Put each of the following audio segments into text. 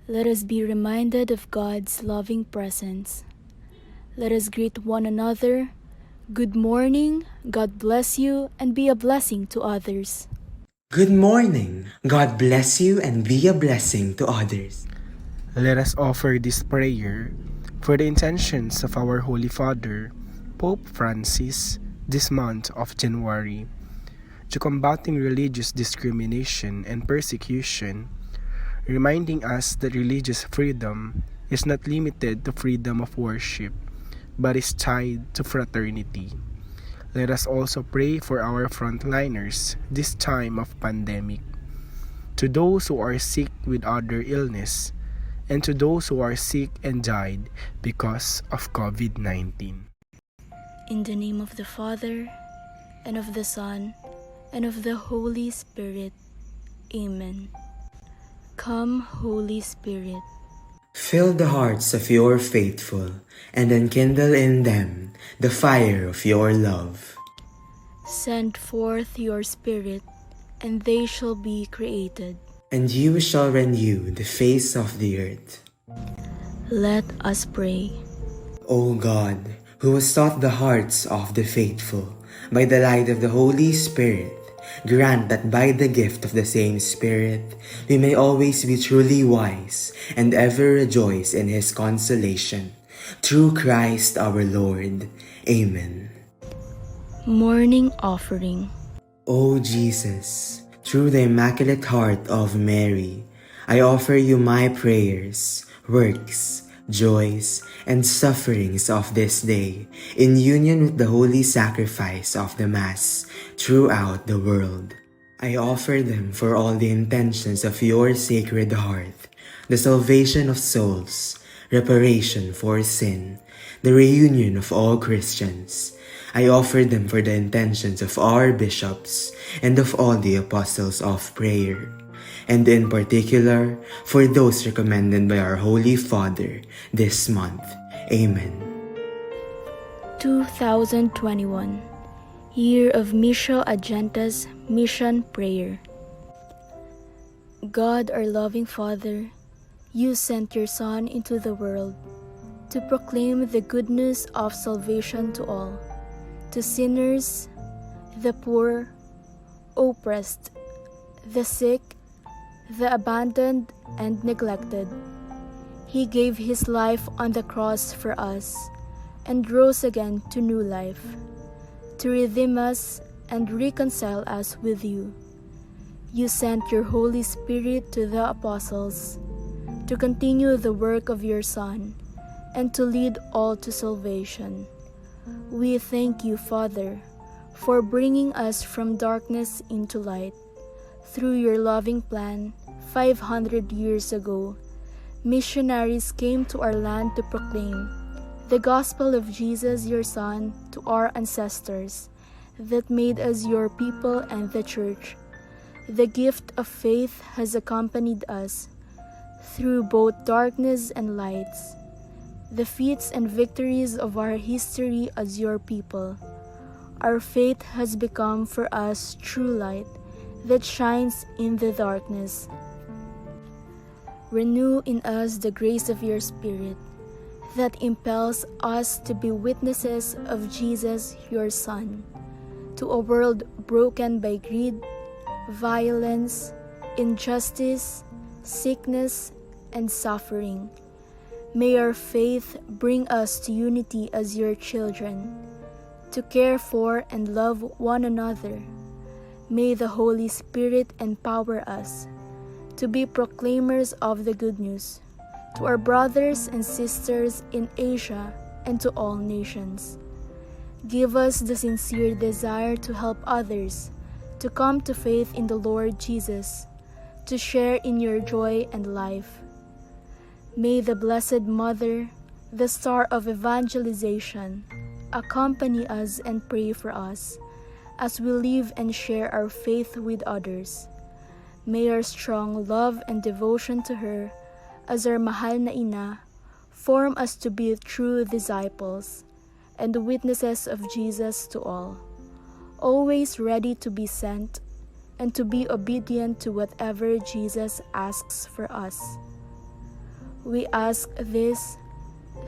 Let us be reminded of God's loving presence. Let us greet one another. Good morning, God bless you, and be a blessing to others. Good morning. God bless you and be a blessing to others. Let us offer this prayer for the intentions of our Holy Father, Pope Francis, this month of January, to combating religious discrimination and persecution, reminding us that religious freedom is not limited to freedom of worship, but is tied to fraternity. Let us also pray for our frontliners this time of pandemic, to those who are sick with other illness, and to those who are sick and died because of COVID-19. In the name of the Father, and of the Son, and of the Holy Spirit. Amen. Come, Holy Spirit. Fill the hearts of your faithful and enkindle in them the fire of your love. Send forth your Spirit, and they shall be created. And you shall renew the face of the earth. Let us pray. O God, who has taught the hearts of the faithful by the light of the Holy Spirit, grant that by the gift of the same Spirit we may always be truly wise and ever rejoice in His consolation. Through Christ our Lord. Amen. Morning Offering. O Jesus, through the Immaculate Heart of Mary, I offer you my prayers, works, joys, and sufferings of this day, in union with the holy sacrifice of the Mass throughout the world. I offer them for all the intentions of your Sacred Heart, the salvation of souls, reparation for sin, the reunion of all Christians. I offer them for the intentions of our bishops and of all the apostles of prayer, and in particular for those recommended by our Holy Father this month. Amen. 2021, Year of Missio Agentes Mission Prayer. God, our loving Father, you sent your Son into the world to proclaim the good news of salvation to all, to sinners, the poor, oppressed, the sick, the abandoned and neglected. He gave his life on the cross for us and rose again to new life, to redeem us and reconcile us with you. You sent your Holy Spirit to the apostles to continue the work of your Son and to lead all to salvation. We thank you, Father, for bringing us from darkness into light. Through your loving plan, 500 years ago, missionaries came to our land to proclaim the gospel of Jesus, your Son, to our ancestors that made us your people and the Church. The gift of faith has accompanied us through both darkness and lights, the feats and victories of our history as your people. Our faith has become for us true light that shines in the darkness. Renew in us the grace of your Spirit that impels us to be witnesses of Jesus, your Son, to a world broken by greed, violence, injustice, sickness, and suffering. May our faith bring us to unity as your children, to care for and love one another. May the Holy Spirit empower us to be proclaimers of the good news to our brothers and sisters in Asia and to all nations. Give us the sincere desire to help others to come to faith in the Lord Jesus, to share in your joy and life. May the Blessed Mother, the star of evangelization, accompany us and pray for us as we live and share our faith with others. May our strong love and devotion to her as our mahal na ina form us to be true disciples and witnesses of Jesus to all, always ready to be sent and to be obedient to whatever Jesus asks for us. We ask this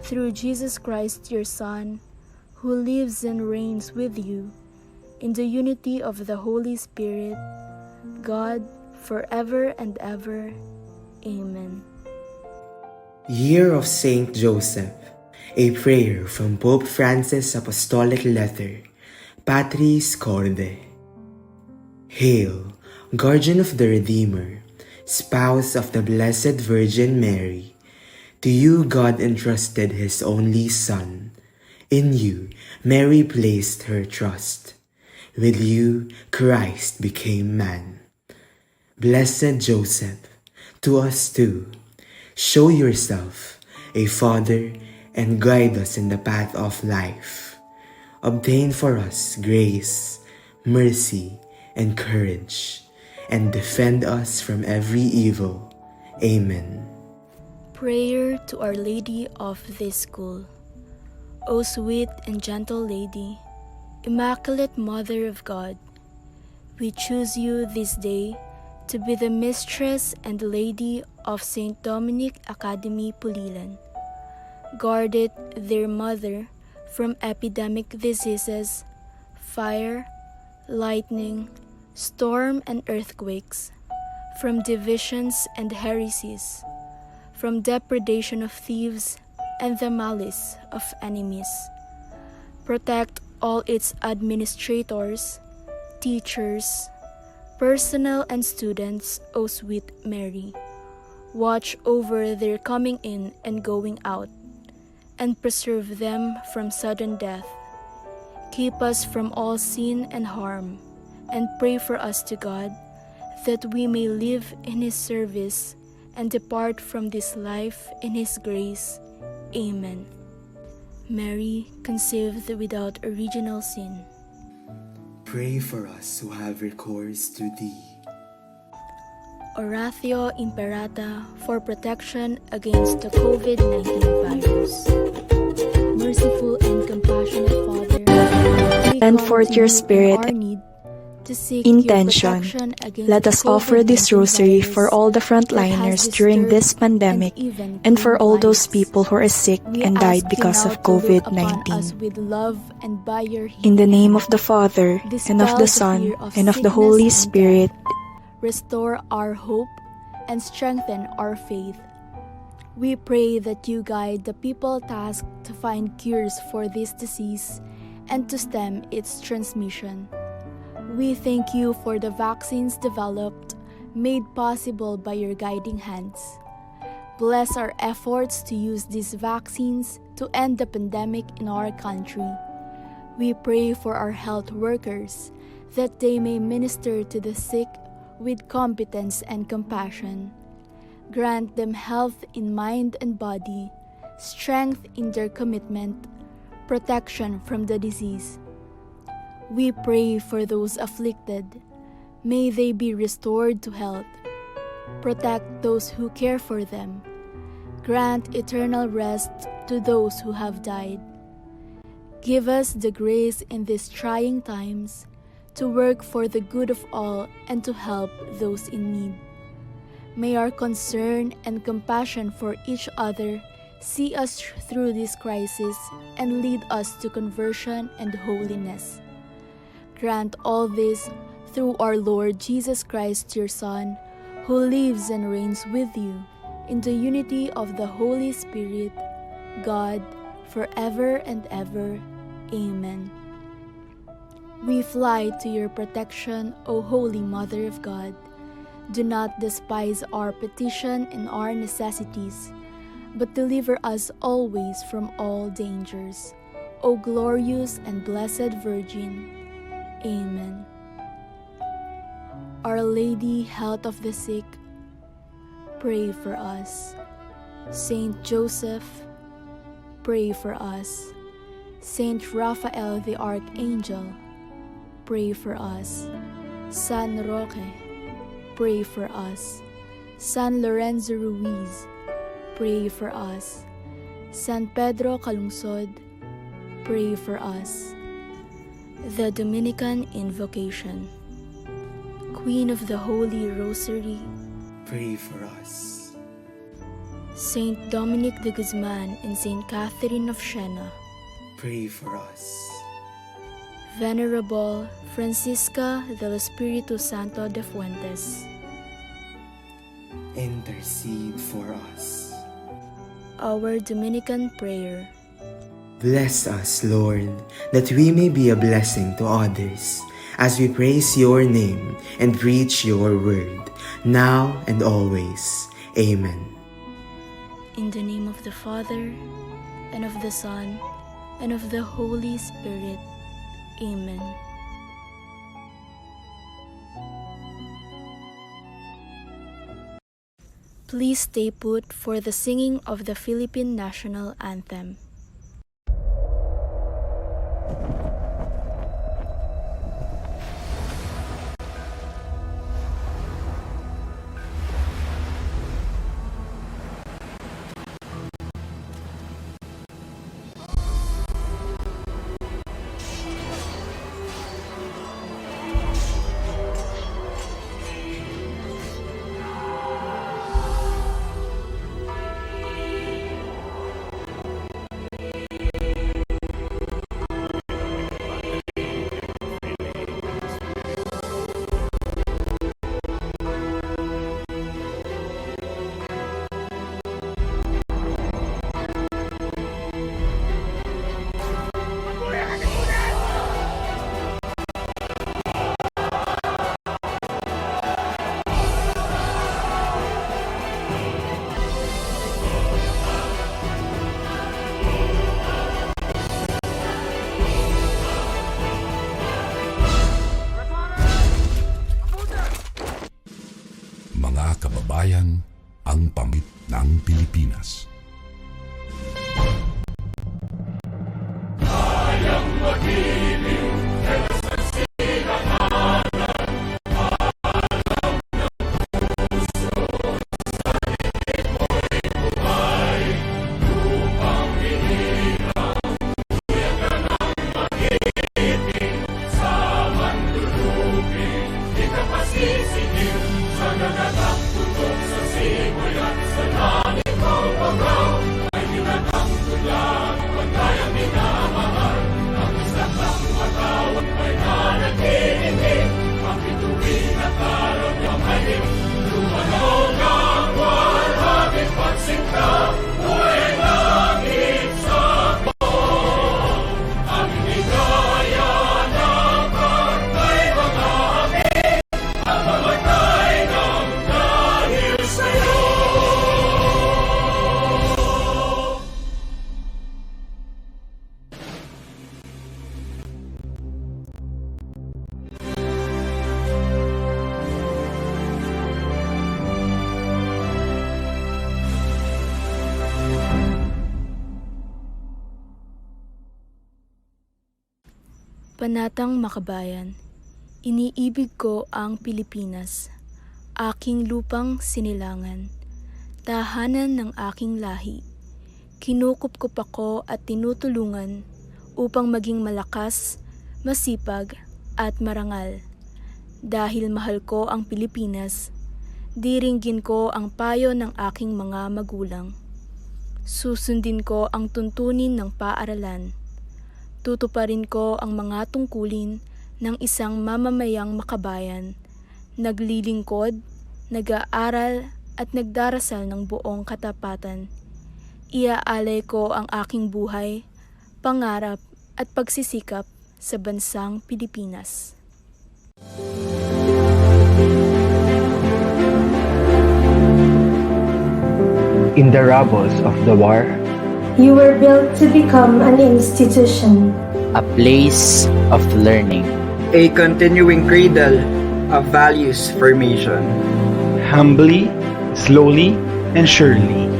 through Jesus Christ, your Son, who lives and reigns with you in the unity of the Holy Spirit, God, forever and ever. Amen. Year of Saint Joseph, a prayer from Pope Francis' Apostolic Letter, Patris Corde. Hail, Guardian of the Redeemer, Spouse of the Blessed Virgin Mary. To you God entrusted His only Son. In you Mary placed her trust. With you Christ became man. Blessed Joseph, to us too, show yourself a father and guide us in the path of life. Obtain for us grace, mercy, and courage, and defend us from every evil. Amen. Prayer to Our Lady of this school. O sweet and gentle Lady, Immaculate Mother of God, we choose you this day to be the mistress and lady of St. Dominic Academy, Pulilan. Guard it, dear Mother, from epidemic diseases, fire, lightning, storm and earthquakes, from divisions and heresies, from depredation of thieves and the malice of enemies. Protect all its administrators, teachers, personnel and students, O sweet Mary. Watch over their coming in and going out, and preserve them from sudden death. Keep us from all sin and harm, and pray for us to God, that we may live in His service and depart from this life in His grace. Amen. Mary, conceived without original sin, Pray for us who have recourse to Thee. Oratio Imperata for protection against the COVID-19 virus. Merciful and compassionate Father, we Send come forth to your you in Spirit our need to seek your intention. protection against Let the us offer this COVID-19 rosary virus for all the that frontliners has during this disturbed pandemic even and for claimed all those lives. people who are sick We and ask died you because now of to look upon us COVID-19. with love and by your In the healing name hand, of the Father, and of dispel the Son, fear of and of the sickness Holy and Spirit. death. Restore our hope and strengthen our faith. We pray that you guide the people tasked to find cures for this disease and to stem its transmission. We thank you for the vaccines developed, made possible by your guiding hands. Bless our efforts to use these vaccines to end the pandemic in our country. We pray for our health workers, that they may minister to the sick with competence and compassion. Grant them health in mind and body, strength in their commitment, protection from the disease. We pray for those afflicted. May they be restored to health. Protect those who care for them. Grant eternal rest to those who have died. Give us the grace in these trying times to work for the good of all and to help those in need. May our concern and compassion for each other see us through this crisis and lead us to conversion and holiness. Grant all this through our Lord Jesus Christ, your Son, who lives and reigns with you in the unity of the Holy Spirit, God, forever and ever. Amen. We fly to your protection, O Holy Mother of God. Do not despise our petition and our necessities, but deliver us always from all dangers, O glorious and blessed Virgin. Amen. Our Lady, Health of the Sick, pray for us. Saint Joseph, pray for us. Saint Raphael the Archangel, pray for us. San Roque, pray for us. San Lorenzo Ruiz, pray for us. San Pedro Calungsod, pray for us. The Dominican Invocation. Queen of the Holy Rosary, Pray for us. Saint Dominic de Guzman and Saint Catherine of Siena, pray for us. Venerable Francisca del Espiritu Santo de Fuentes, intercede for us. our Dominican prayer. Bless us, Lord, that we may be a blessing to others as we praise your name and preach your word, now and always. Amen. In the name of the Father, and of the Son, and of the Holy Spirit. Amen. Please stay put for the singing of the Philippine National Anthem. Mga kababayan, ang pamit ng Pilipinas. Panatang Makabayan, iniibig ko ang Pilipinas, aking lupang sinilangan, tahanan ng aking lahi. Kinukupkup ako at tinutulungan upang maging malakas, masipag at marangal. Dahil mahal ko ang Pilipinas, diringgin ko ang payo ng aking mga magulang. Susundin ko ang tuntunin ng paaralan. Tutuparin ko ang mga tungkulin ng isang mamamayang makabayan, naglilingkod, nag-aaral at nagdarasal ng buong katapatan. Iaalay ko ang aking buhay, pangarap at pagsisikap sa bansang Pilipinas. In the rubbles of the war, you were built to become an institution, a place of learning, a continuing cradle of values formation. humbly, slowly, and surely.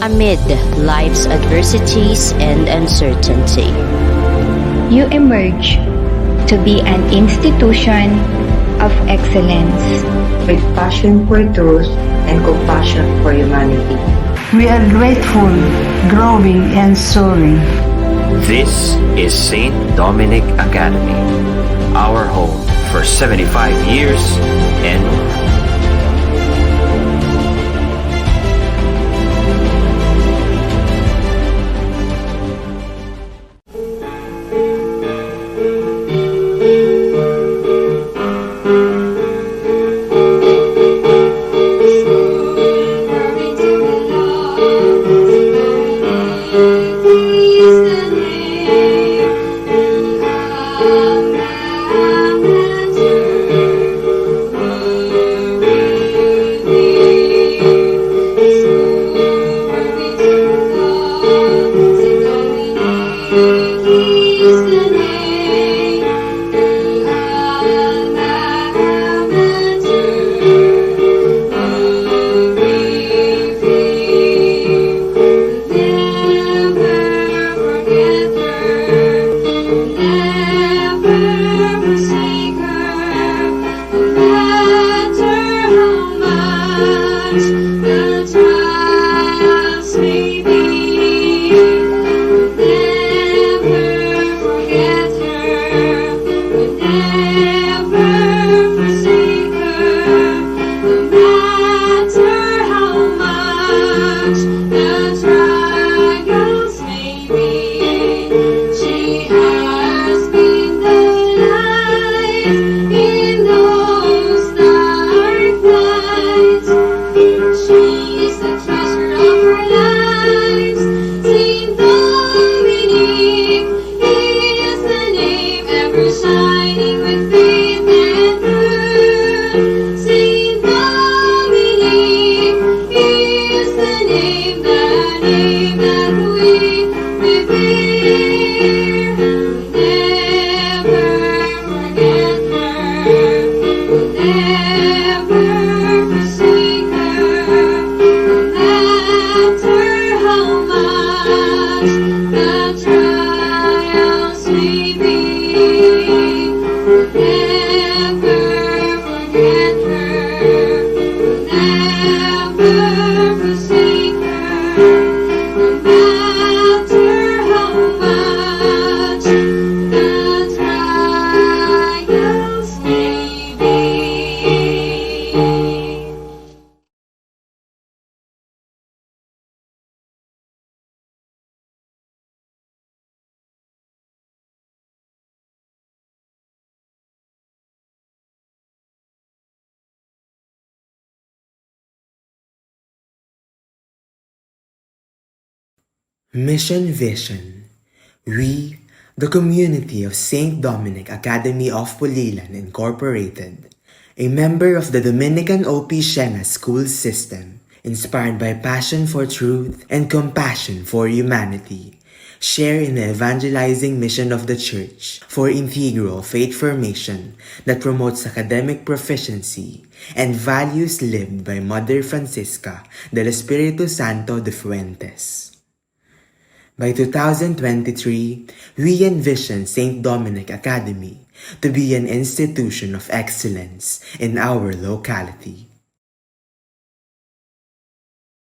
Amid life's adversities and uncertainty, you emerge to be an institution of excellence with passion for truth and compassion for humanity. We are grateful, growing, and soaring. This is St. Dominic Academy, our home for 75 years and more. Mission Vision. We, the community of St. Dominic Academy of Pulilan Incorporated, a member of the Dominican OP Siena school system, inspired by passion for truth and compassion for humanity, share in the evangelizing mission of the Church for integral faith formation that promotes academic proficiency and values lived by Mother Francisca del Espiritu Santo de Fuentes. By 2023, we envision St. Dominic Academy to be an institution of excellence in our locality,